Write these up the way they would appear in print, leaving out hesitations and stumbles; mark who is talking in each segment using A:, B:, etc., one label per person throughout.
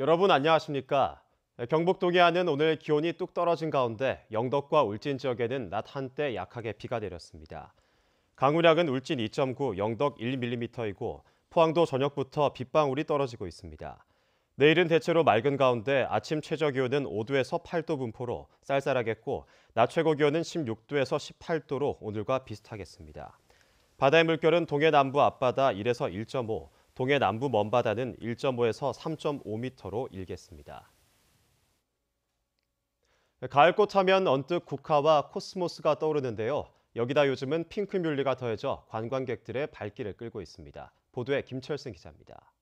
A: 여러분 안녕하십니까? 경북 동해안은 오늘 기온이 뚝 떨어진 가운데 영덕과 울진 지역에는 낮 한때 약하게 비가 내렸습니다. 강우량은 울진 2.9, 영덕 1mm이고 포항도 저녁부터 빗방울이 떨어지고 있습니다. 내일은 대체로 맑은 가운데 아침 최저 기온은 5도에서 8도 분포로 쌀쌀하겠고 낮 최고 기온은 16도에서 18도로 오늘과 비슷하겠습니다. 바다의 물결은 동해 남부 앞바다 1에서 1.5, 동해 남부 먼바다는 1.5에서 3.5m로 일겠습니다. 가을꽃 하면 언뜻 국화와 코스모스가 떠오르는데요. 여기다 요즘은 핑크뮬리가 더해져 관광객들의 발길을 끌고 있습니다. 보도에 김철승 기자입니다.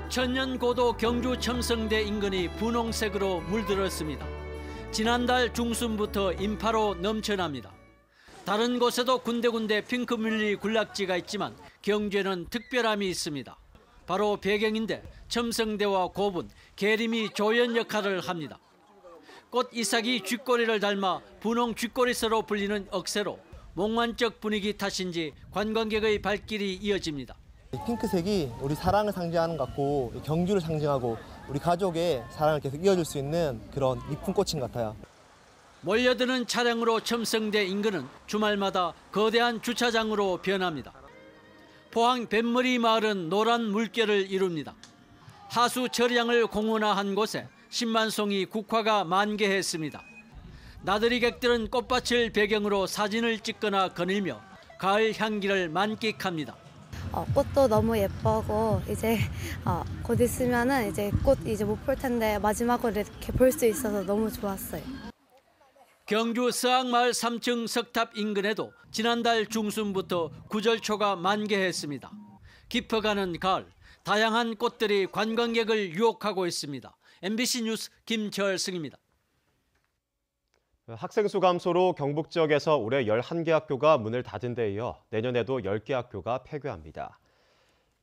B: 천년고도 경주 첨성대 인근이 분홍색으로 물들었습니다. 지난달 중순부터 인파로 넘쳐납니다. 다른 곳에도 군데군데 핑크뮬리 군락지가 있지만 경주에는 특별함이 있습니다. 바로 배경인데 첨성대와 고분, 계림이 조연 역할을 합니다. 꽃 이삭이 쥐꼬리를 닮아 분홍 쥐꼬리새로 불리는 억새로 몽환적 분위기 탓인지 관광객의 발길이 이어집니다.
C: 핑크색이 우리 사랑을 상징하는 것 같고 경주를 상징하고 우리 가족의 사랑을 계속 이어줄 수 있는 그런 이쁜 꽃인 것 같아요.
B: 몰려드는 차량으로 첨성대 인근은 주말마다 거대한 주차장으로 변합니다. 포항 뱃머리 마을은 노란 물결을 이룹니다. 하수 절양을 공원화한 곳에 10만 송이 국화가 만개했습니다. 나들이객들은 꽃밭을 배경으로 사진을 찍거나 거닐며 가을 향기를 만끽합니다.
D: 꽃도 너무 예쁘고 이제 곧 있으면은 이제 꽃 이제 못 볼 텐데 마지막으로 이렇게 볼 수 있어서 너무 좋았어요.
B: 경주 서항마을 3층 석탑 인근에도 지난달 중순부터 구절초가 만개했습니다. 깊어가는 가을, 다양한 꽃들이 관광객을 유혹하고 있습니다. MBC 뉴스 김철승입니다.
A: 학생 수 감소로 경북 지역에서 올해 11개 학교가 문을 닫은 데 이어 내년에도 10개 학교가 폐교합니다.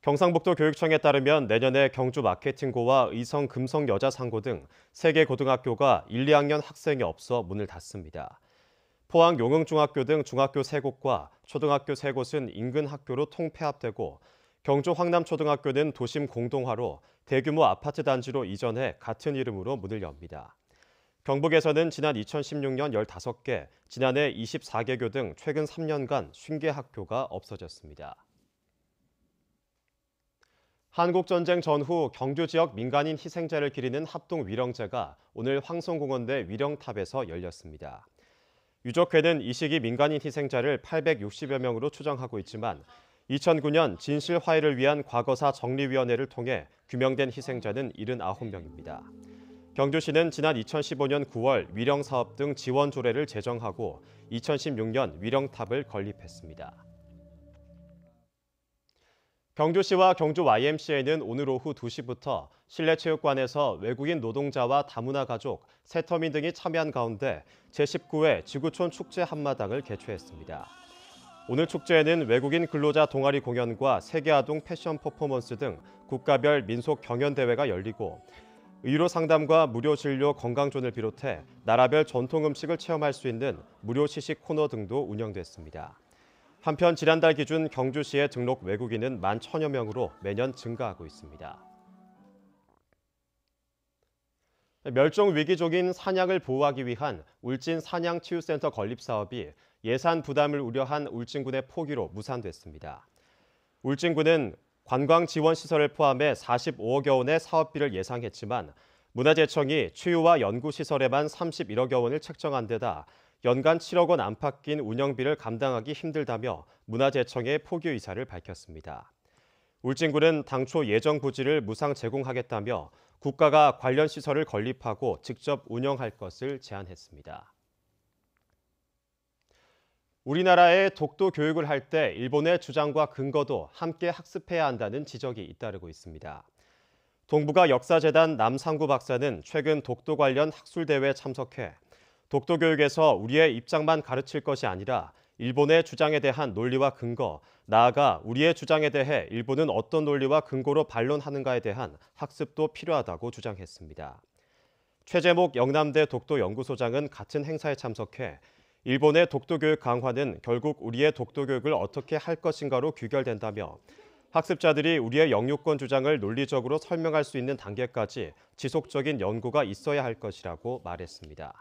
A: 경상북도 교육청에 따르면 내년에 경주 마케팅고와 의성 금성 여자상고 등 3개 고등학교가 1, 2학년 학생이 없어 문을 닫습니다. 포항 용흥중학교 등 중학교 3곳과 초등학교 3곳은 인근 학교로 통폐합되고 경주 황남초등학교는 도심 공동화로 대규모 아파트 단지로 이전해 같은 이름으로 문을 엽니다. 경북에서는 지난 2016년 15개, 지난해 24개교 등 최근 3년간 50개 학교가 없어졌습니다. 한국전쟁 전후 경주 지역 민간인 희생자를 기리는 합동위령제가 오늘 황성공원대 위령탑에서 열렸습니다. 유족회는 이 시기 민간인 희생자를 860여 명으로 추정하고 있지만 2009년 진실화해를 위한 과거사 정리위원회를 통해 규명된 희생자는 79명입니다. 경주시는 지난 2015년 9월 위령사업 등 지원 조례를 제정하고 2016년 위령탑을 건립했습니다. 경주시와 경주 YMCA는 오늘 오후 2시부터 실내체육관에서 외국인 노동자와 다문화 가족, 세터민 등이 참여한 가운데 제19회 지구촌 축제 한마당을 개최했습니다. 오늘 축제에는 외국인 근로자 동아리 공연과 세계아동 패션 퍼포먼스 등 국가별 민속 경연대회가 열리고 의료 상담과 무료 진료 건강존을 비롯해 나라별 전통 음식을 체험할 수 있는 무료 시식 코너 등도 운영됐습니다. 한편 지난달 기준 경주시의 등록 외국인은 11,000여 명으로 매년 증가하고 있습니다. 멸종 위기종인 사냥을 보호하기 위한 울진 사냥치유센터 건립 사업이 예산 부담을 우려한 울진군의 포기로 무산됐습니다. 울진군은 관광 지원 시설을 포함해 45억여 원의 사업비를 예상했지만 문화재청이 치유와 연구 시설에만 31억여 원을 책정한 데다 연간 7억 원 안팎인 운영비를 감당하기 힘들다며 문화재청에 포기 의사를 밝혔습니다. 울진군은 당초 예정 부지를 무상 제공하겠다며 국가가 관련 시설을 건립하고 직접 운영할 것을 제안했습니다. 우리나라의 독도 교육을 할 때 일본의 주장과 근거도 함께 학습해야 한다는 지적이 잇따르고 있습니다. 동북아 역사재단 남상구 박사는 최근 독도 관련 학술대회에 참석해 독도 교육에서 우리의 입장만 가르칠 것이 아니라 일본의 주장에 대한 논리와 근거, 나아가 우리의 주장에 대해 일본은 어떤 논리와 근거로 반론하는가에 대한 학습도 필요하다고 주장했습니다. 최재목 영남대 독도 연구소장은 같은 행사에 참석해 일본의 독도교육 강화는 결국 우리의 독도교육을 어떻게 할 것인가로 귀결된다며 학습자들이 우리의 영유권 주장을 논리적으로 설명할 수 있는 단계까지 지속적인 연구가 있어야 할 것이라고 말했습니다.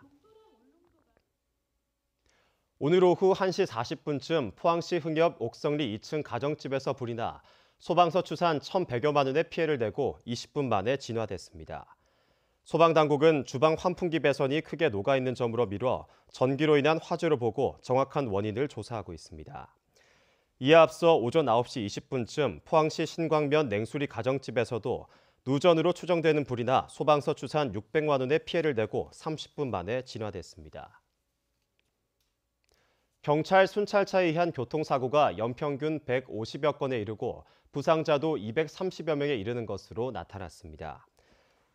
A: 오늘 오후 1시 40분쯤 포항시 흥엽 옥성리 2층 가정집에서 불이 나 소방서 추산 1,100여만 원의 피해를 내고 20분 만에 진화됐습니다. 소방당국은 주방 환풍기 배선이 크게 녹아있는 점으로 미뤄 전기로 인한 화재로 보고 정확한 원인을 조사하고 있습니다. 이에 앞서 오전 9시 20분쯤 포항시 신광면 냉수리 가정집에서도 누전으로 추정되는 불이 나 소방서 추산 600만 원의 피해를 내고 30분 만에 진화됐습니다. 경찰 순찰차에 의한 교통사고가 연평균 150여 건에 이르고 부상자도 230여 명에 이르는 것으로 나타났습니다.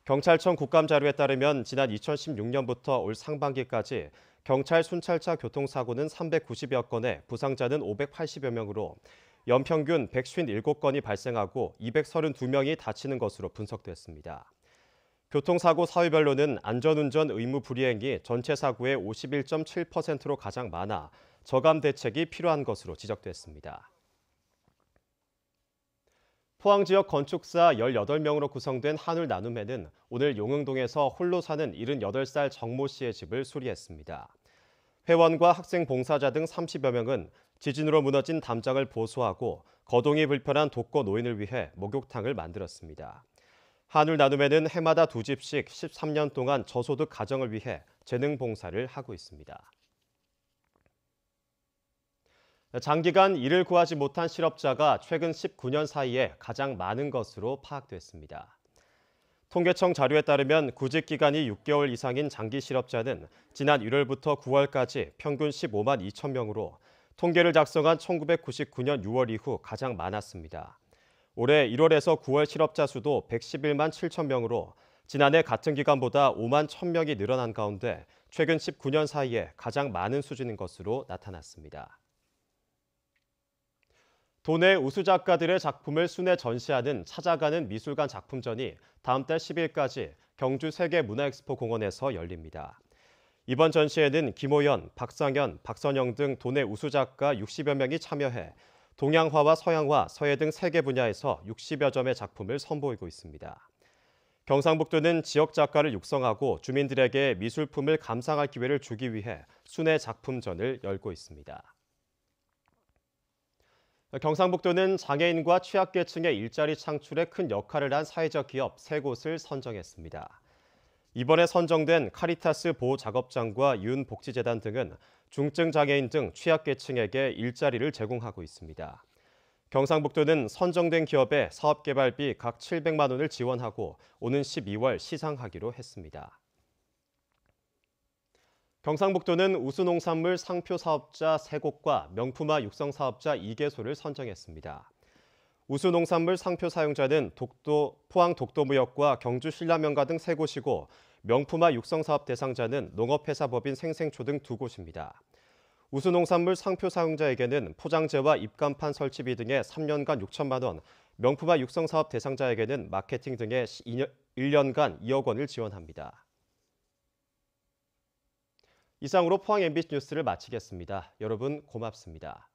A: 경찰청 국감자료에 따르면 지난 2016년부터 올 상반기까지 경찰 순찰차 교통사고는 390여 건에 부상자는 580여 명으로 연평균 157건이 발생하고 232명이 다치는 것으로 분석됐습니다. 교통사고 사회별로는 안전운전 의무 불이행이 전체 사고의 51.7%로 가장 많아 저감 대책이 필요한 것으로 지적됐습니다. 포항 지역 건축사 18명으로 구성된 한울 나눔회는 오늘 용흥동에서 홀로 사는 78살 정모 씨의 집을 수리했습니다. 회원과 학생 봉사자 등 30여 명은 지진으로 무너진 담장을 보수하고 거동이 불편한 독거 노인을 위해 목욕탕을 만들었습니다. 한울 나눔회는 해마다 2집씩 13년 동안 저소득 가정을 위해 재능 봉사를 하고 있습니다. 장기간 일을 구하지 못한 실업자가 최근 19년 사이에 가장 많은 것으로 파악됐습니다. 통계청 자료에 따르면 구직 기간이 6개월 이상인 장기 실업자는 지난 1월부터 9월까지 평균 15만 2천 명으로 통계를 작성한 1999년 6월 이후 가장 많았습니다. 올해 1월에서 9월 실업자 수도 111만 7천 명으로 지난해 같은 기간보다 5만 1천 명이 늘어난 가운데 최근 19년 사이에 가장 많은 수준인 것으로 나타났습니다. 도내 우수 작가들의 작품을 순회 전시하는 찾아가는 미술관 작품전이 다음 달 10일까지 경주 세계문화엑스포 공원에서 열립니다. 이번 전시회는 김호연, 박상현, 박선영 등 도내 우수 작가 60여 명이 참여해 동양화와 서양화, 서예 등 3개 분야에서 60여 점의 작품을 선보이고 있습니다. 경상북도는 지역 작가를 육성하고 주민들에게 미술품을 감상할 기회를 주기 위해 순회 작품전을 열고 있습니다. 경상북도는 장애인과 취약계층의 일자리 창출에 큰 역할을 한 사회적 기업 3곳을 선정했습니다. 이번에 선정된 카리타스 보호작업장과 유은복지재단 등은 중증 장애인 등 취약계층에게 일자리를 제공하고 있습니다. 경상북도는 선정된 기업에 사업개발비 각 700만 원을 지원하고 오는 12월 시상하기로 했습니다. 경상북도는 우수농산물 상표 사업자 3곳과 명품화 육성 사업자 2개소를 선정했습니다. 우수농산물 상표 사용자는 포항 독도무역과 경주 신라면가 등 3곳이고 명품화 육성 사업 대상자는 농업회사법인 생생초 등 2곳입니다. 우수농산물 상표 사용자에게는 포장재와 입간판 설치비 등의 3년간 6천만 원, 명품화 육성 사업 대상자에게는 마케팅 등의 1년간 2억 원을 지원합니다. 이상으로 포항 MBC 뉴스를 마치겠습니다. 여러분 고맙습니다.